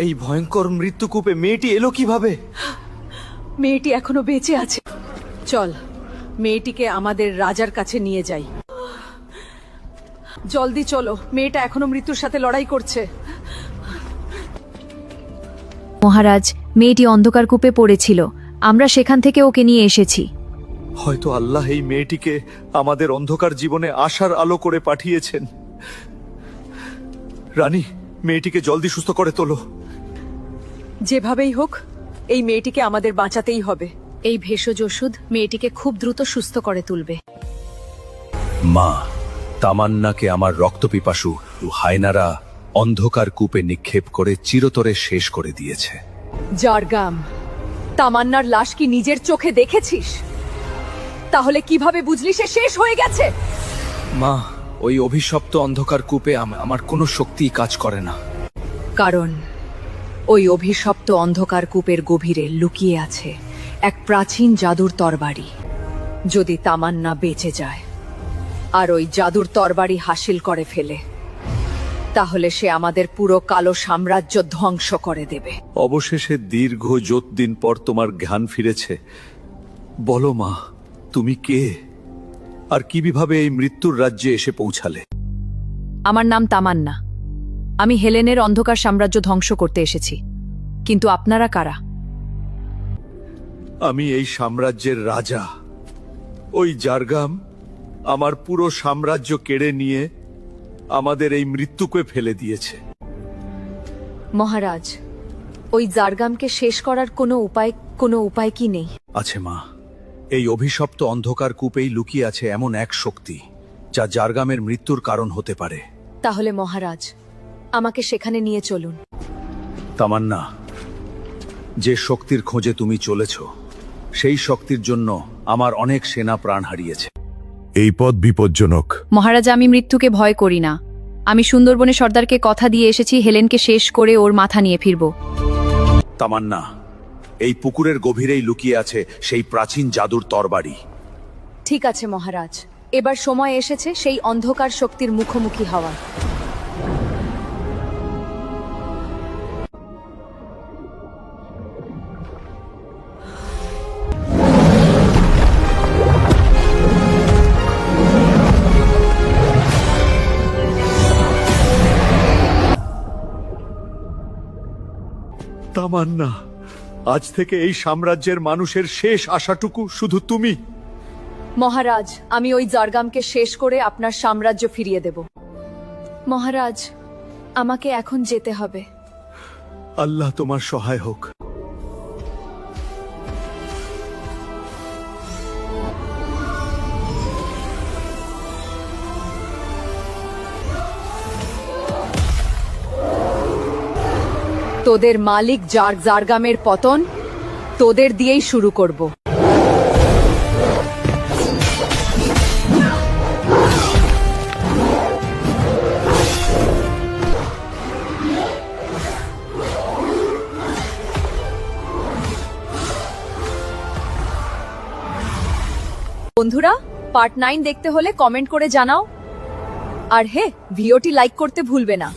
এই ভয়ঙ্কর মৃত্যুকূপে মেয়েটি এলো কিভাবে? মেয়েটি এখনো বেঁচে আছে। চল মেয়েটিকে আমাদের রাজার কাছে নিয়ে যাই। জলদি চলো, মেয়েটা এখনো মৃত্যুর সাথে লড়াই করছে। মহারাজ, মেয়েটি অন্ধকার কূপে পড়েছিল, আমরা সেখান থেকে ওকে নিয়ে এসেছি। হয়তো আল্লাহ এই মেয়েটিকে আমাদের অন্ধকার জীবনে আশার আলো করে পাঠিয়েছেন। রানী, মেয়েটিকে জলদি সুস্থ করে তোলো। যেভাবেই হোক এই মেয়েটিকে আমাদের বাঁচাতেই হবে। এই ভেষজ ওষুধ মেয়েটিকে খুব দ্রুত সুস্থ করে তুলবে। মা, তামান্নাকে আমার রক্তপিপাসু হায়নারা অন্ধকার কূপে নিক্ষেপ করে চিরতরে শেষ করে দিয়েছে। জারগাম, তামান্নার লাশ কি নিজের চোখে দেখেছিস? তাহলে কিভাবে বুঝলি সে শেষ হয়ে গেছে? মা, ওই অভিশপ্ত অন্ধকার কূপে আমার কোনো শক্তি কাজ করে না। কারণ ওই অভিশপ্ত অন্ধকার কূপের গভীরে লুকিয়ে আছে এক প্রাচীন জাদুর তরবারি। যদি তামান্না বেঁচে যায় আর ওই জাদুর তরবারি হাসিল করে ফেলে, তাহলে সে আমাদের পুরো কালো সাম্রাজ্য ধ্বংস করে দেবে। অবশেষে দীর্ঘ যতদিন পর তোমার জ্ঞান ফিরেছে। বলো মা, তুমি কে আর কিভাবে এই মৃত্যুর রাজ্যে এসে পৌঁছালে? আমার নাম তামান্না। আমি হেলেনের অন্ধকার সাম্রাজ্য ধ্বংস করতে এসেছি। কিন্তু আপনারা কারা? আমি এই সাম্রাজ্যের রাজা। ওই জারগাম আমার পুরো সাম্রাজ্য কেড়ে নিয়ে আমাদের এই মৃত্যুকে ফেলে দিয়েছে। মহারাজ, ওই জারগামকে শেষ করার কোনো উপায় কি নেই? আছে মা, এই অভিশপ্ত অন্ধকার কূপেই লুকিয়ে আছে এমন এক শক্তি যা জারগামের মৃত্যুর কারণ হতে পারে। তাহলে মহারাজ, আমাকে সেখানে নিয়ে চলুন। তামান্না, যে শক্তির খোঁজে তুমি চলেছ, সেই শক্তির জন্য আমার অনেক সেনা প্রাণ হারিয়েছে। এই পথ বিপজ্জনক। মহারাজ, আমি মৃত্যুকে ভয় করি না। আমি সুন্দরবনে সর্দারকে কথা দিয়ে এসেছি হেলেনকে শেষ করে ওর মাথা নিয়ে ফিরব। তামান্না, এই পুকুরের গভীরেই লুকিয়ে আছে সেই প্রাচীন জাদুর তরবারি। ঠিক আছে মহারাজ, এবার সময় এসেছে সেই অন্ধকার শক্তির মুখোমুখি হওয়া। তামান্না, আজ থেকে এই সাম্রাজ্যের মানুষের শেষ আশাটুকু শুধু তুমি। মহারাজ, আমি ওই জারগামকে শেষ করে আপনার সাম্রাজ্য ফিরিয়ে দেব। মহারাজ, আমাকে এখন যেতে হবে। আল্লাহ তোমার সহায় হোক। তোদের মালিক জারগামের পতন তোদের দিয়েই শুরু করব। বন্ধুরা, পার্ট 9 দেখতে হলে কমেন্ট করে জানাও। আর হে, ভিডিওটি লাইক করতে ভুলবে না।